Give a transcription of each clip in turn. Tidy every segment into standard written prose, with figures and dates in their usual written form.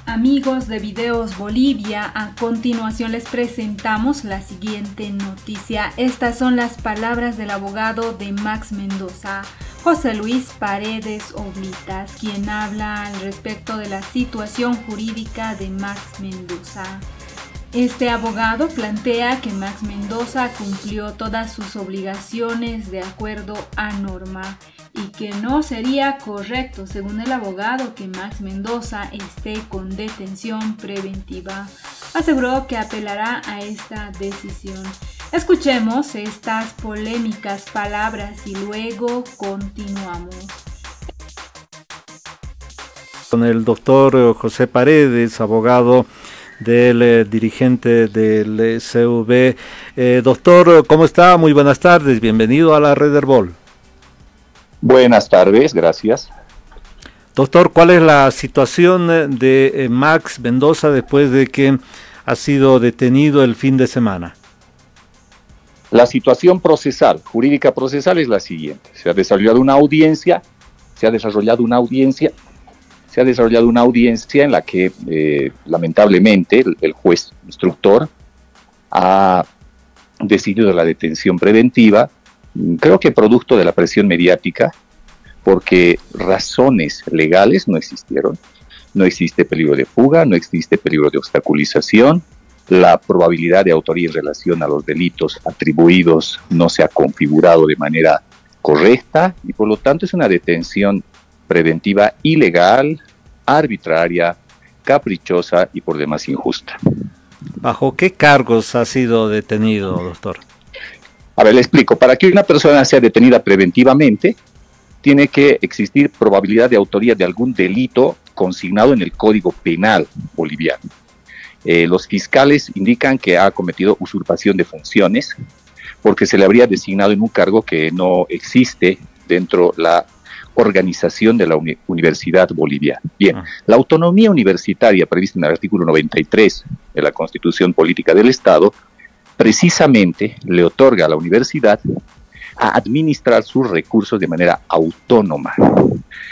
Amigos de Videos Bolivia, a continuación les presentamos la siguiente noticia. Estas son las palabras del abogado de Max Mendoza, José Luis Paredes Oblitas, quien habla al respecto de la situación jurídica de Max Mendoza. Este abogado plantea que Max Mendoza cumplió todas sus obligaciones de acuerdo a norma y que no sería correcto, según el abogado, que Max Mendoza esté con detención preventiva. Aseguró que apelará a esta decisión. Escuchemos estas polémicas palabras y luego continuamos. Con el doctor José Paredes, abogado del dirigente del CUB. Doctor, ¿cómo está? Muy buenas tardes, bienvenido a la Red Herbol. Buenas tardes, gracias. Doctor, ¿cuál es la situación de Max Mendoza después de que ha sido detenido el fin de semana? La situación procesal, jurídica procesal, es la siguiente. Se ha desarrollado una audiencia en la que lamentablemente el juez instructor ha decidido la detención preventiva, creo que producto de la presión mediática, porque razones legales no existieron. No existe peligro de fuga, no existe peligro de obstaculización, la probabilidad de autoría en relación a los delitos atribuidos no se ha configurado de manera correcta y por lo tanto es una detención preventiva ilegal, arbitraria, caprichosa y por demás injusta. ¿Bajo qué cargos ha sido detenido, doctor? A ver, le explico. Para que una persona sea detenida preventivamente, tiene que existir probabilidad de autoría de algún delito consignado en el Código Penal boliviano. Los fiscales indican que ha cometido usurpación de funciones porque se le habría designado en un cargo que no existe dentro de la organización de la Universidad Boliviana. Bien, la autonomía universitaria prevista en el artículo 93 de la Constitución Política del Estado precisamente le otorga a la universidad a administrar sus recursos de manera autónoma.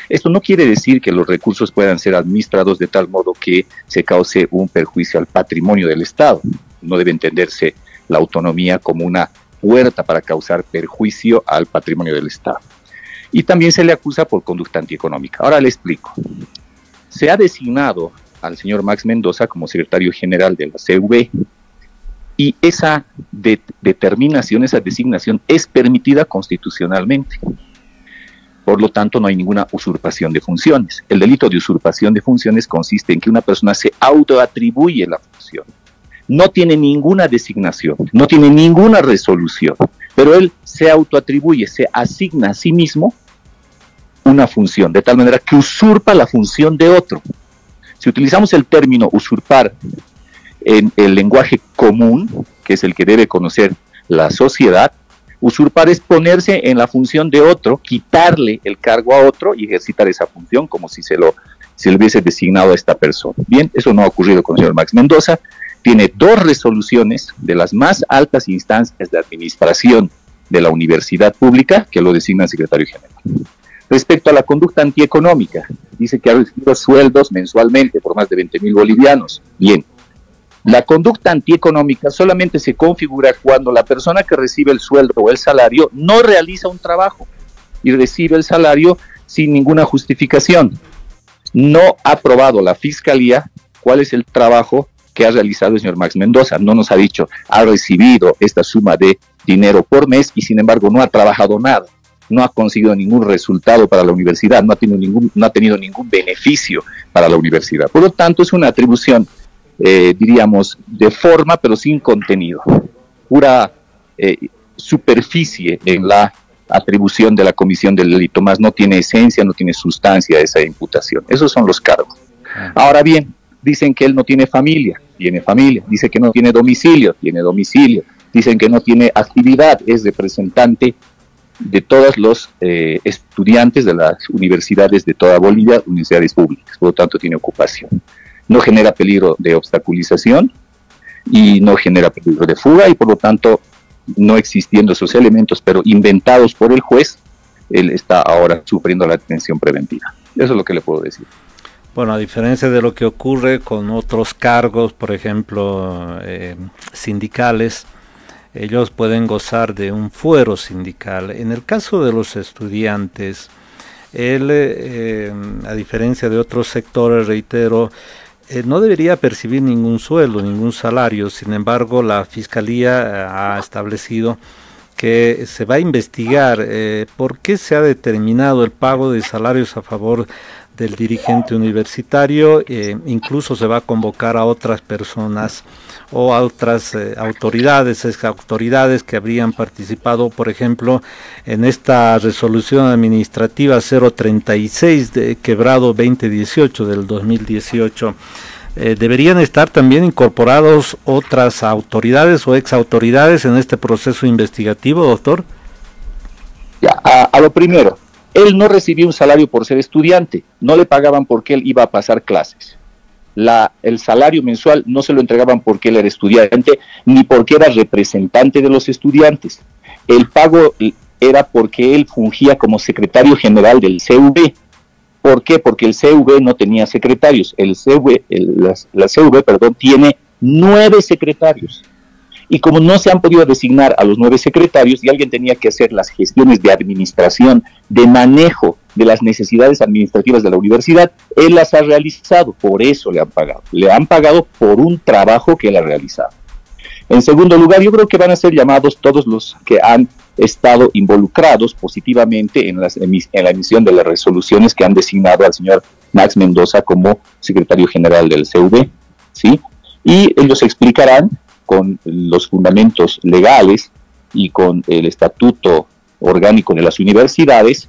Esto no quiere decir que los recursos puedan ser administrados de tal modo que se cause un perjuicio al patrimonio del Estado. No debe entenderse la autonomía como una puerta para causar perjuicio al patrimonio del Estado. Y también se le acusa por conducta antieconómica. Ahora le explico. Se ha designado al señor Max Mendoza como secretario general de la CUB y esa determinación, esa designación es permitida constitucionalmente. Por lo tanto, no hay ninguna usurpación de funciones. El delito de usurpación de funciones consiste en que una persona se autoatribuye la función. No tiene ninguna designación, no tiene ninguna resolución, pero él se autoatribuye, se asigna a sí mismo una función, de tal manera que usurpa la función de otro. Si utilizamos el término usurpar en el lenguaje común, que es el que debe conocer la sociedad, usurpar es ponerse en la función de otro, quitarle el cargo a otro y ejercitar esa función como si se le hubiese designado a esta persona. Bien, eso no ha ocurrido con el señor Max Mendoza. Tiene 2 resoluciones de las más altas instancias de administración de la universidad pública que lo designan secretario general. Respecto a la conducta antieconómica, dice que ha recibido sueldos mensualmente por más de 20.000 bolivianos. Bien, la conducta antieconómica solamente se configura cuando la persona que recibe el sueldo o el salario no realiza un trabajo y recibe el salario sin ninguna justificación. No ha probado la fiscalía cuál es el trabajo que ha realizado el señor Max Mendoza. No nos ha dicho, ha recibido esta suma de dinero por mes y sin embargo no ha trabajado nada, no ha conseguido ningún resultado para la universidad, no ha tenido ningún beneficio para la universidad. Por lo tanto, es una atribución, diríamos, de forma pero sin contenido, pura superficie en la atribución de la comisión del delito, más no tiene esencia, no tiene sustancia esa imputación. Esos son los cargos. Ahora bien, dicen que él no tiene familia, tiene familia. Dice que no tiene domicilio, tiene domicilio. Dicen que no tiene actividad, es representante de todos los estudiantes de las universidades de toda Bolivia, universidades públicas, por lo tanto tiene ocupación. No genera peligro de obstaculización y no genera peligro de fuga y por lo tanto, no existiendo esos elementos, pero inventados por el juez, él está ahora sufriendo la detención preventiva. Eso es lo que le puedo decir. Bueno, a diferencia de lo que ocurre con otros cargos, por ejemplo, sindicales, ellos pueden gozar de un fuero sindical. En el caso de los estudiantes, a diferencia de otros sectores, reitero, no debería percibir ningún sueldo, ningún salario. Sin embargo, la Fiscalía ha establecido que se va a investigar por qué se ha determinado el pago de salarios a favor del dirigente universitario. Incluso se va a convocar a otras personas o a otras autoridades, exautoridades que habrían participado, por ejemplo, en esta resolución administrativa 036 de quebrado 2018 del 2018. ¿Deberían estar también incorporados otras autoridades o exautoridades en este proceso investigativo, doctor? Ya, a lo primero, él no recibió un salario por ser estudiante, no le pagaban porque él iba a pasar clases. El salario mensual no se lo entregaban porque él era estudiante, ni porque era representante de los estudiantes. El pago era porque él fungía como secretario general del CV. ¿Por qué? Porque el CV no tenía secretarios. La CV, tiene 9 secretarios. Y como no se han podido designar a los 9 secretarios y alguien tenía que hacer las gestiones de administración, de manejo de las necesidades administrativas de la universidad, él las ha realizado, por eso le han pagado. Le han pagado por un trabajo que él ha realizado. En segundo lugar, yo creo que van a ser llamados todos los que han estado involucrados positivamente en la emisión de las resoluciones que han designado al señor Max Mendoza como secretario general del CV, ¿sí? Y ellos explicarán con los fundamentos legales y con el estatuto orgánico de las universidades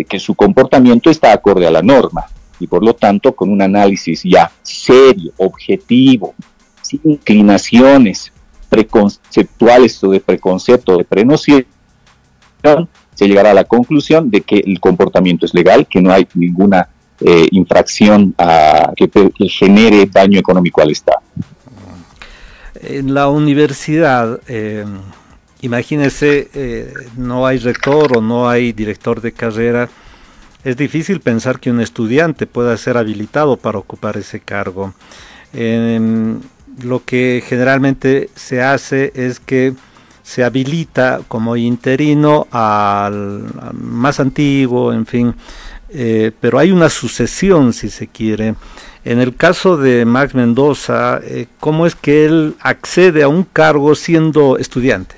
que su comportamiento está acorde a la norma y por lo tanto con un análisis ya serio, objetivo, sin inclinaciones preconceptuales o de preconcepto o de prenoción, se llegará a la conclusión de que el comportamiento es legal, que no hay ninguna infracción que genere daño económico al Estado. En la universidad, imagínese, no hay rector o no hay director de carrera. Es difícil pensar que un estudiante pueda ser habilitado para ocupar ese cargo. Lo que generalmente se hace es que se habilita como interino al más antiguo, en fin, pero hay una sucesión, si se quiere. En el caso de Max Mendoza, ¿cómo es que él accede a un cargo siendo estudiante?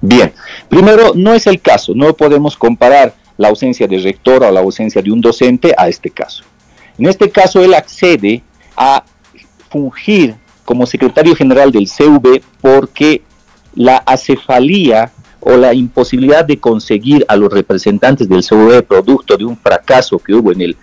Bien, primero, no es el caso, no podemos comparar la ausencia de rector o la ausencia de un docente a este caso. En este caso, él accede a fungir como secretario general del CV porque la acefalía o la imposibilidad de conseguir a los representantes del CV producto de un fracaso que hubo en el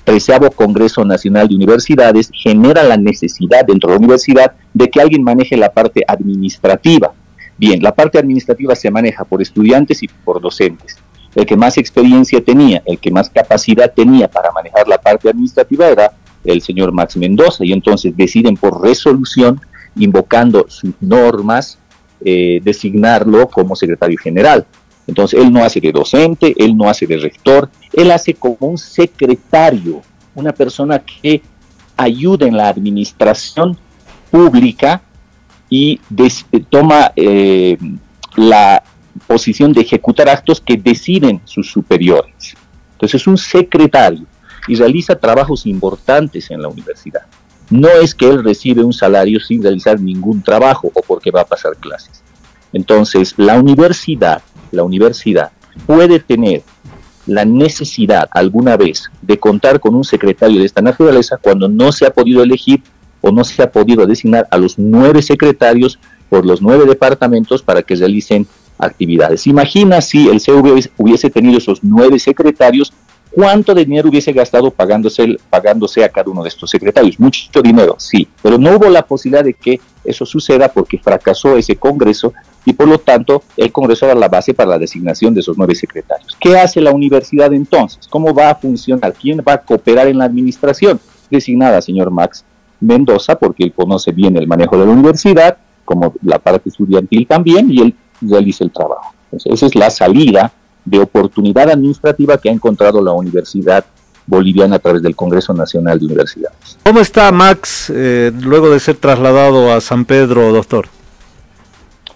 13º Congreso Nacional de Universidades genera la necesidad dentro de la universidad de que alguien maneje la parte administrativa. Bien, la parte administrativa se maneja por estudiantes y por docentes. El que más experiencia tenía, el que más capacidad tenía para manejar la parte administrativa era el señor Max Mendoza, y entonces deciden por resolución, invocando sus normas, designarlo como secretario general. Entonces él no hace de docente, él no hace de rector, él hace como un secretario, una persona que ayuda en la administración pública y toma la posición de ejecutar actos que deciden sus superiores. Entonces es un secretario y realiza trabajos importantes en la universidad. No es que él recibe un salario sin realizar ningún trabajo o porque va a pasar clases. Entonces la universidad puede tener la necesidad alguna vez de contar con un secretario de esta naturaleza cuando no se ha podido elegir o no se ha podido designar a los 9 secretarios por los 9 departamentos para que realicen actividades. Imagina si el CV hubiese tenido esos 9 secretarios, ¿cuánto de dinero hubiese gastado pagándose a cada uno de estos secretarios? Mucho dinero, sí, pero no hubo la posibilidad de que eso suceda porque fracasó ese congreso y por lo tanto el congreso era la base para la designación de esos 9 secretarios. ¿Qué hace la universidad entonces? ¿Cómo va a funcionar? ¿Quién va a cooperar en la administración? Designada señor Max Mendoza, porque él conoce bien el manejo de la universidad, como la parte estudiantil también, y él realiza el trabajo. Entonces, esa es la salida de oportunidad administrativa que ha encontrado la universidad boliviana a través del Congreso Nacional de Universidades. ¿Cómo está Max luego de ser trasladado a San Pedro, doctor?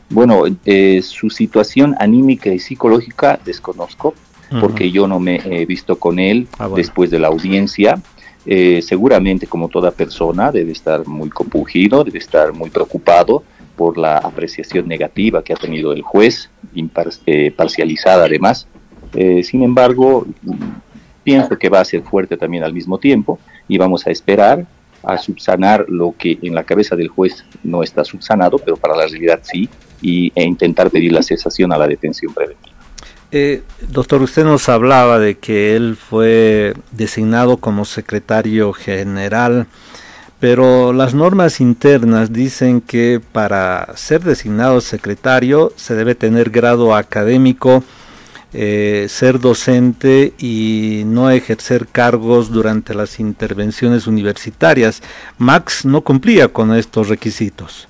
Bueno, su situación anímica y psicológica desconozco, porque yo no me he visto con él después de la audiencia. Seguramente, como toda persona, debe estar muy compungido, debe estar muy preocupado por la apreciación negativa que ha tenido el juez, parcializada además. Sin embargo, pienso que va a ser fuerte también al mismo tiempo y vamos a esperar a subsanar lo que en la cabeza del juez no está subsanado, pero para la realidad sí, e intentar pedir la cesación a la detención preventiva. Doctor, usted nos hablaba de que él fue designado como secretario general, pero las normas internas dicen que para ser designado secretario se debe tener grado académico, ser docente y no ejercer cargos durante las intervenciones universitarias. Max no cumplía con estos requisitos.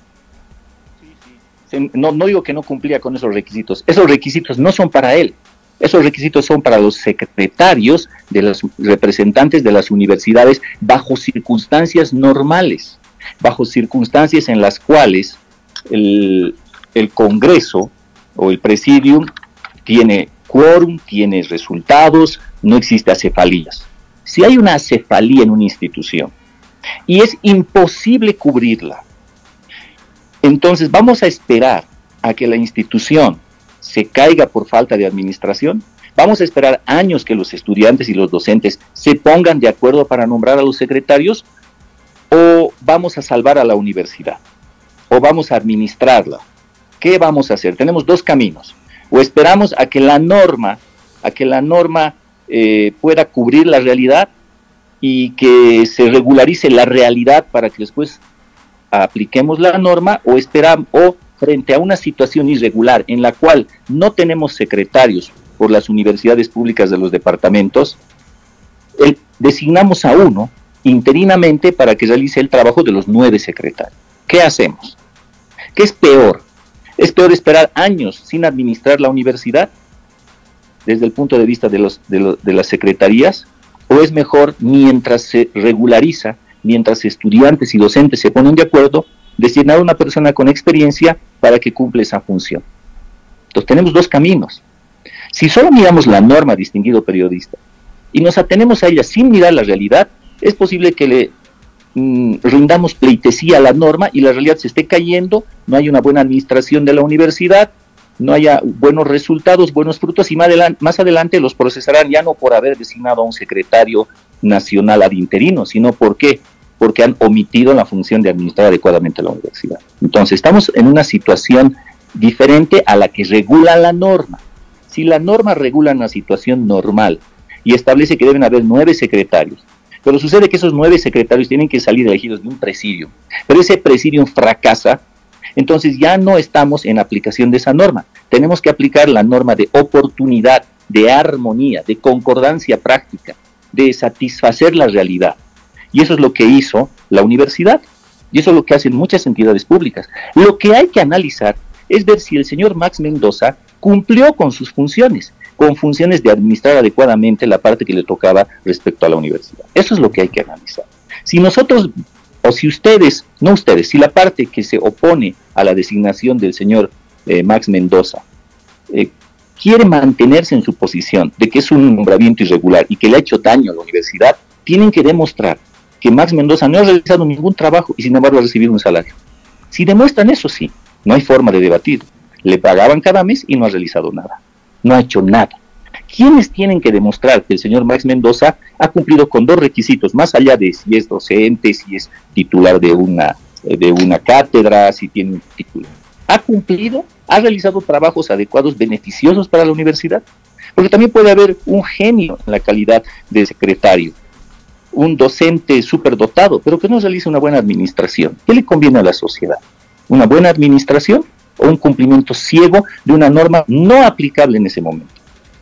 No digo que no cumplía con esos requisitos no son para él, esos requisitos son para los secretarios de los representantes de las universidades bajo circunstancias normales, bajo circunstancias en las cuales el Congreso o el Presidium tiene quórum, tiene resultados, no existe acefalías. Si hay una acefalía en una institución y es imposible cubrirla, entonces vamos a esperar a que la institución se caiga por falta de administración, vamos a esperar años que los estudiantes y los docentes se pongan de acuerdo para nombrar a los secretarios, o vamos a salvar a la universidad, o vamos a administrarla. ¿Qué vamos a hacer? Tenemos dos caminos. O esperamos a que la norma pueda cubrir la realidad y que se regularice la realidad para que después apliquemos la norma, o esperamos, o frente a una situación irregular en la cual no tenemos secretarios por las universidades públicas de los departamentos, designamos a uno interinamente para que realice el trabajo de los 9 secretarios. ¿Qué hacemos? ¿Qué es peor? ¿Es peor esperar años sin administrar la universidad desde el punto de vista de las secretarías? ¿O es mejor, mientras se regulariza, mientras estudiantes y docentes se ponen de acuerdo, designar a una persona con experiencia para que cumpla esa función? Entonces tenemos dos caminos. Si solo miramos la norma, distinguido periodista, y nos atenemos a ella sin mirar la realidad, es posible que le rindamos pleitesía a la norma y la realidad se esté cayendo, no hay una buena administración de la universidad, no haya buenos resultados, buenos frutos, y más adelante los procesarán ya no por haber designado a un secretario nacional ad interino, sino porque han omitido la función de administrar adecuadamente la universidad. Entonces estamos en una situación diferente a la que regula la norma. Si la norma regula una situación normal y establece que deben haber 9 secretarios, pero sucede que esos 9 secretarios tienen que salir elegidos de un presidium, pero ese presidium fracasa, entonces ya no estamos en aplicación de esa norma. Tenemos que aplicar la norma de oportunidad, de armonía, de concordancia práctica, de satisfacer la realidad. Y eso es lo que hizo la universidad, y eso es lo que hacen muchas entidades públicas. Lo que hay que analizar es ver si el señor Max Mendoza cumplió con sus funciones, con funciones de administrar adecuadamente la parte que le tocaba respecto a la universidad. Eso es lo que hay que analizar. Si nosotros, o si ustedes, no ustedes, si la parte que se opone a la designación del señor Max Mendoza quiere mantenerse en su posición de que es un nombramiento irregular y que le ha hecho daño a la universidad, tienen que demostrar que Max Mendoza no ha realizado ningún trabajo y sin embargo ha recibido un salario. Si demuestran eso, sí, no hay forma de debatir. Le pagaban cada mes y no ha realizado nada. No ha hecho nada. ¿Quiénes tienen que demostrar que el señor Max Mendoza ha cumplido con 2 requisitos, más allá de si es docente, si es titular de una cátedra, si tiene un título? ¿Ha cumplido? ¿Ha realizado trabajos adecuados, beneficiosos para la universidad? Porque también puede haber un genio en la calidad de secretario, un docente superdotado, pero que no realiza una buena administración. ¿Qué le conviene a la sociedad? ¿Una buena administración o un cumplimiento ciego de una norma no aplicable en ese momento?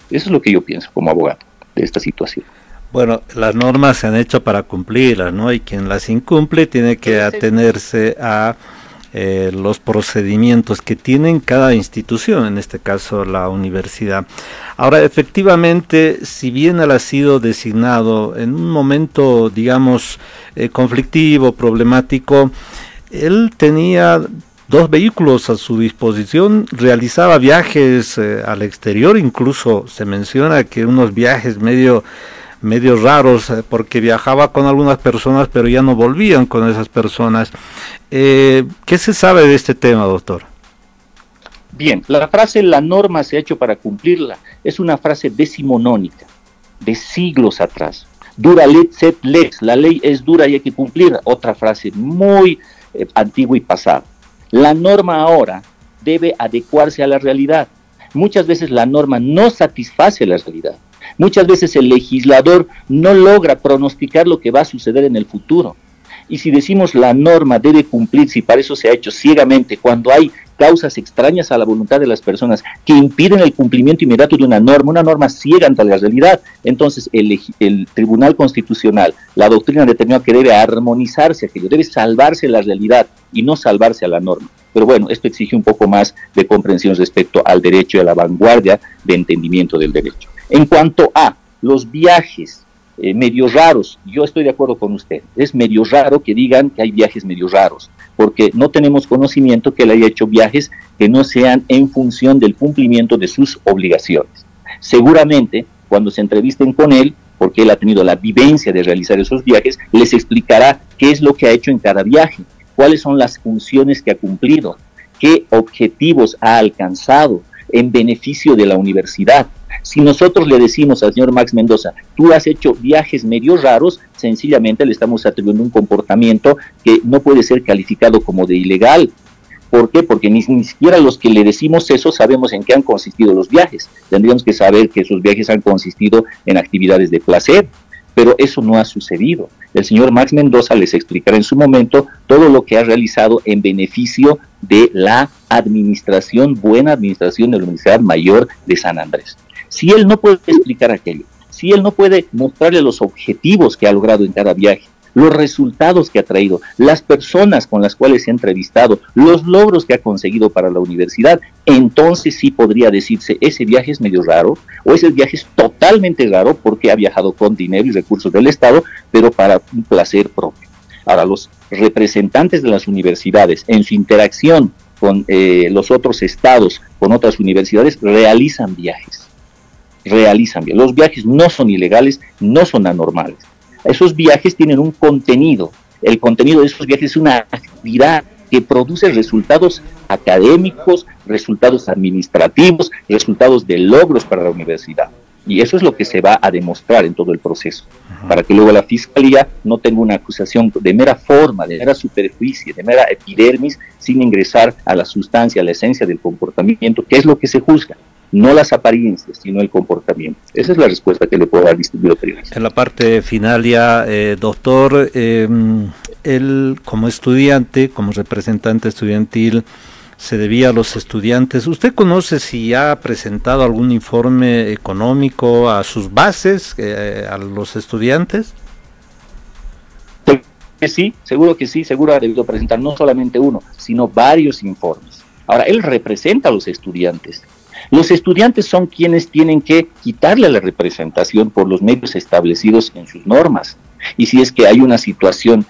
Eso es lo que yo pienso como abogado de esta situación. Bueno, las normas se han hecho para cumplirlas, ¿no? Y quien las incumple tiene que atenerse a los procedimientos que tienen cada institución, en este caso la universidad. Ahora, efectivamente, si bien él ha sido designado en un momento, digamos, conflictivo, problemático, él tenía dos vehículos a su disposición, realizaba viajes al exterior, incluso se menciona que unos viajes medio raros, porque viajaba con algunas personas, pero ya no volvían con esas personas. ¿Qué se sabe de este tema, doctor? Bien, la frase "la norma se ha hecho para cumplirla" es una frase decimonónica, de siglos atrás. Dura let sed lex, la ley es dura y hay que cumplirla. Otra frase muy antigua y pasada. La norma ahora debe adecuarse a la realidad. Muchas veces la norma no satisface la realidad. Muchas veces el legislador no logra pronosticar lo que va a suceder en el futuro. Y si decimos la norma debe cumplirse y para eso se ha hecho ciegamente, cuando hay causas extrañas a la voluntad de las personas que impiden el cumplimiento inmediato de una norma ciega ante la realidad, entonces el Tribunal Constitucional, la doctrina determinó que debe armonizarse aquello, debe salvarse la realidad y no salvarse a la norma. Pero bueno, esto exige un poco más de comprensión respecto al derecho y a la vanguardia de entendimiento del derecho. En cuanto a los viajes medio raros, yo estoy de acuerdo con usted, es medio raro que digan que hay viajes medio raros, porque no tenemos conocimiento que él haya hecho viajes que no sean en función del cumplimiento de sus obligaciones. Seguramente, cuando se entrevisten con él, porque él ha tenido la vivencia de realizar esos viajes, les explicará qué es lo que ha hecho en cada viaje, cuáles son las funciones que ha cumplido, qué objetivos ha alcanzado en beneficio de la universidad. Si nosotros le decimos al señor Max Mendoza, tú has hecho viajes medio raros, sencillamente le estamos atribuyendo un comportamiento que no puede ser calificado como de ilegal. ¿Por qué? Porque ni siquiera los que le decimos eso sabemos en qué han consistido los viajes. Tendríamos que saber que esos viajes han consistido en actividades de placer, pero eso no ha sucedido. El señor Max Mendoza les explicará en su momento todo lo que ha realizado en beneficio de la administración, buena administración de la Universidad Mayor de San Andrés. Si él no puede explicar aquello, si él no puede mostrarle los objetivos que ha logrado en cada viaje, los resultados que ha traído, las personas con las cuales se ha entrevistado, los logros que ha conseguido para la universidad, entonces sí podría decirse, ese viaje es medio raro, o ese viaje es totalmente raro porque ha viajado con dinero y recursos del Estado, pero para un placer propio. Ahora, los representantes de las universidades, en su interacción con los otros estados, con otras universidades, realizan viajes. Los viajes no son ilegales, no son anormales. Esos viajes tienen un contenido. El contenido de esos viajes es una actividad que produce resultados académicos, resultados administrativos, resultados de logros para la universidad. Y eso es lo que se va a demostrar en todo el proceso, para que luego la Fiscalía no tenga una acusación de mera forma, de mera superficie, de mera epidermis, sin ingresar a la sustancia, a la esencia del comportamiento, que es lo que se juzga. No las apariencias, sino el comportamiento. Esa es la respuesta que le puedo dar, distinguido periodista. En la parte final ya, doctor, él como estudiante, como representante estudiantil, se debía a los estudiantes. ¿Usted conoce si ha presentado algún informe económico a sus bases, a los estudiantes? Sí, seguro que sí, seguro ha debido presentar no solamente uno, sino varios informes. Ahora, él representa a los estudiantes. Los estudiantes son quienes tienen que quitarle la representación por los medios establecidos en sus normas. Y si es que hay una situación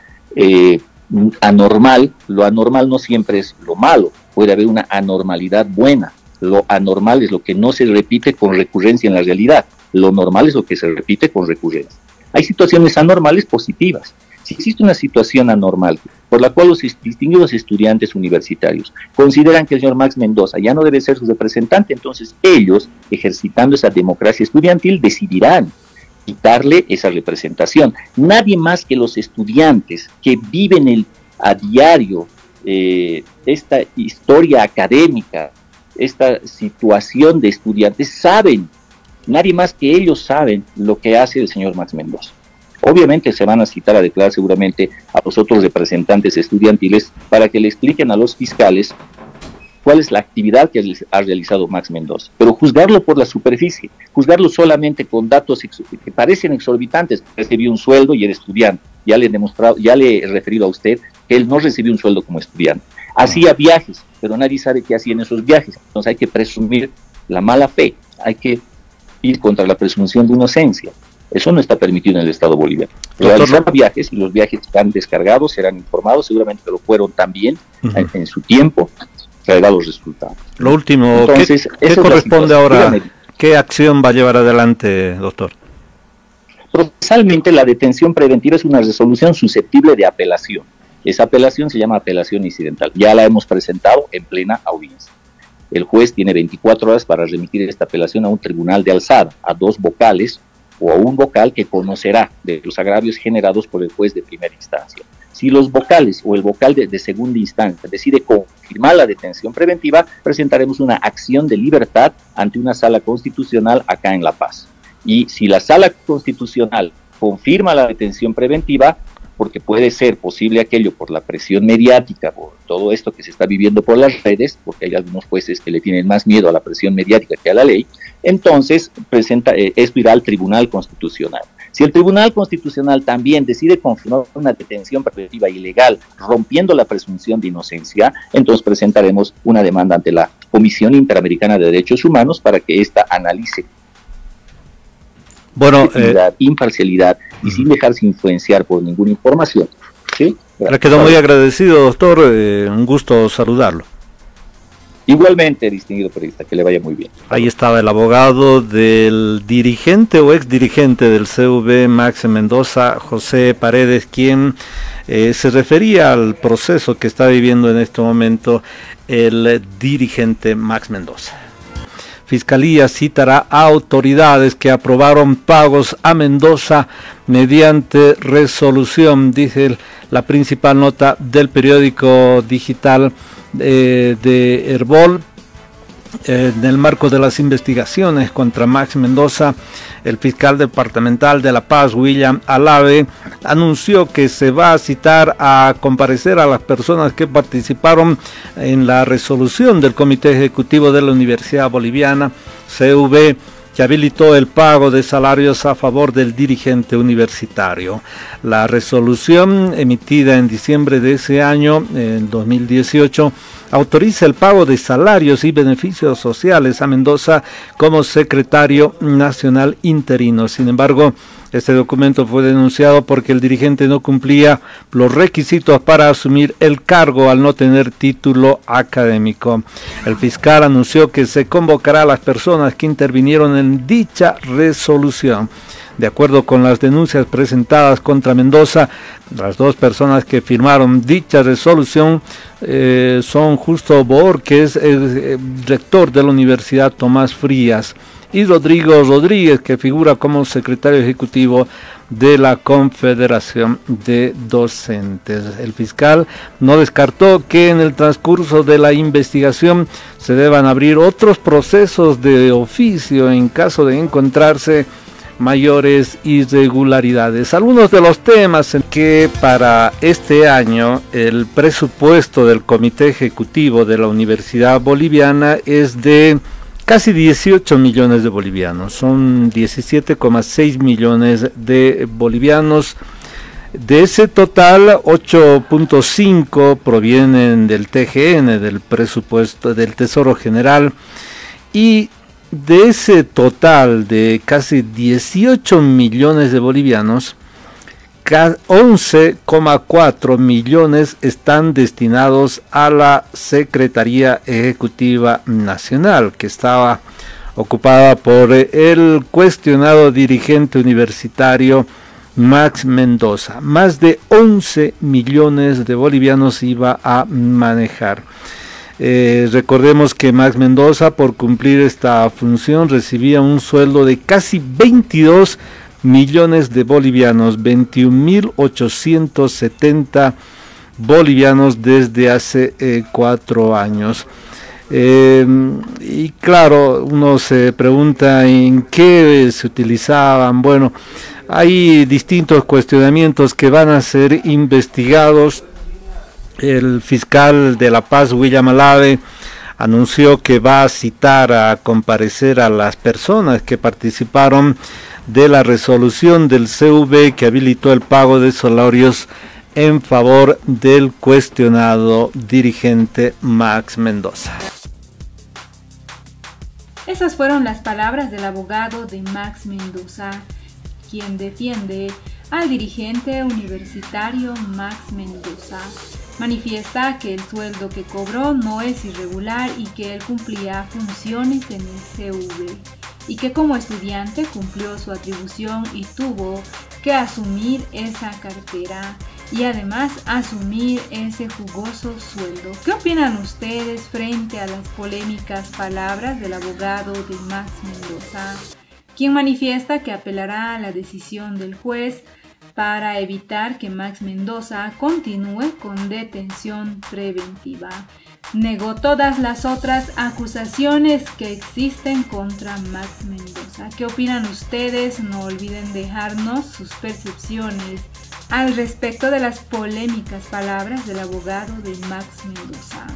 anormal, lo anormal no siempre es lo malo, puede haber una anormalidad buena. Lo anormal es lo que no se repite con recurrencia en la realidad, lo normal es lo que se repite con recurrencia. Hay situaciones anormales positivas. Si existe una situación anormal por la cual los distinguidos estudiantes universitarios consideran que el señor Max Mendoza ya no debe ser su representante, entonces ellos, ejercitando esa democracia estudiantil, decidirán quitarle esa representación. Nadie más que los estudiantes que viven a diario esta historia académica, esta situación de estudiantes, saben, nadie más que ellos saben lo que hace el señor Max Mendoza. Obviamente se van a citar a declarar seguramente a los otros representantes estudiantiles para que le expliquen a los fiscales cuál es la actividad que ha realizado Max Mendoza. Pero juzgarlo por la superficie, juzgarlo solamente con datos que parecen exorbitantes, recibió un sueldo y era estudiante. Ya le he referido a usted que él no recibió un sueldo como estudiante. Hacía viajes, pero nadie sabe qué hacía en esos viajes. Entonces hay que presumir la mala fe, hay que ir contra la presunción de inocencia. Eso no está permitido en el Estado boliviano. Realizar viajes, y los viajes están descargados, serán informados, seguramente lo fueron también en su tiempo, traerá los resultados. Lo último, entonces, ¿qué corresponde ahora? ¿Qué acción va a llevar adelante, doctor? Procesalmente, la detención preventiva es una resolución susceptible de apelación. Esa apelación se llama apelación incidental. Ya la hemos presentado en plena audiencia. El juez tiene 24 horas para remitir esta apelación a un tribunal de alzada, a 2 vocales o a un vocal que conocerá de los agravios generados por el juez de primera instancia. Si los vocales o el vocal de segunda instancia decide confirmar la detención preventiva, presentaremos una acción de libertad ante una sala constitucional acá en La Paz. Y si la sala constitucional confirma la detención preventiva, porque puede ser posible aquello por la presión mediática, por todo esto que se está viviendo por las redes, porque hay algunos jueces que le tienen más miedo a la presión mediática que a la ley, entonces esto irá al Tribunal Constitucional. Si el Tribunal Constitucional también decide confirmar una detención preventiva ilegal, rompiendo la presunción de inocencia, entonces presentaremos una demanda ante la Comisión Interamericana de Derechos Humanos para que ésta analice imparcialidad y sin dejarse influenciar por ninguna información. ¿Sí? Le quedo muy agradecido, doctor, un gusto saludarlo. Igualmente, distinguido periodista, que le vaya muy bien. Ahí estaba el abogado del dirigente o ex dirigente del CUV, Max Mendoza, José Paredes, quien se refería al proceso que está viviendo en este momento el dirigente Max Mendoza. Fiscalía citará a autoridades que aprobaron pagos a Mendoza mediante resolución, dice la principal nota del periódico digital de Herbol. En el marco de las investigaciones contra Max Mendoza, el fiscal departamental de La Paz, William Alave, anunció que se va a citar a comparecer a las personas que participaron en la resolución del Comité Ejecutivo de la Universidad Boliviana, CUV, que habilitó el pago de salarios a favor del dirigente universitario. La resolución, emitida en diciembre de ese año, en 2018, autoriza el pago de salarios y beneficios sociales a Mendoza como secretario nacional interino. Sin embargo, este documento fue denunciado porque el dirigente no cumplía los requisitos para asumir el cargo al no tener título académico. El fiscal anunció que se convocará a las personas que intervinieron en dicha resolución. De acuerdo con las denuncias presentadas contra Mendoza, las 2 personas que firmaron dicha resolución son Justo Boor, que es el rector de la Universidad Tomás Frías, y Rodrigo Rodríguez, que figura como secretario ejecutivo de la Confederación de Docentes. El fiscal no descartó que en el transcurso de la investigación se deban abrir otros procesos de oficio en caso de encontrarse mayores irregularidades. Algunos de los temas en que para este año el presupuesto del Comité Ejecutivo de la Universidad Boliviana es de casi 18 millones de bolivianos, son 17,6 millones de bolivianos. De ese total, 8.5 provienen del TGN, del presupuesto del Tesoro General, y de ese total de casi 18 millones de bolivianos, 11,4 millones están destinados a la Secretaría Ejecutiva Nacional, que estaba ocupada por el cuestionado dirigente universitario Max Mendoza. Más de 11 millones de bolivianos iba a manejar. Recordemos que Max Mendoza, por cumplir esta función, recibía un sueldo de casi 22 millones de bolivianos, 21.870 bolivianos desde hace 4 años. Y claro, uno se pregunta en qué se utilizaban. Bueno, hay distintos cuestionamientos que van a ser investigados. El fiscal de La Paz, William Alave, anunció que va a citar a comparecer a las personas que participaron de la resolución del CUV que habilitó el pago de salarios en favor del cuestionado dirigente Max Mendoza. Esas fueron las palabras del abogado de Max Mendoza, quien defiende al dirigente universitario Max Mendoza. Manifiesta que el sueldo que cobró no es irregular y que él cumplía funciones en el CV, y que como estudiante cumplió su atribución y tuvo que asumir esa cartera y además asumir ese jugoso sueldo. ¿Qué opinan ustedes frente a las polémicas palabras del abogado de Max Mendoza, quien manifiesta que apelará a la decisión del juez para evitar que Max Mendoza continúe con detención preventiva? Negó todas las otras acusaciones que existen contra Max Mendoza. ¿Qué opinan ustedes? No olviden dejarnos sus percepciones al respecto de las polémicas palabras del abogado de Max Mendoza.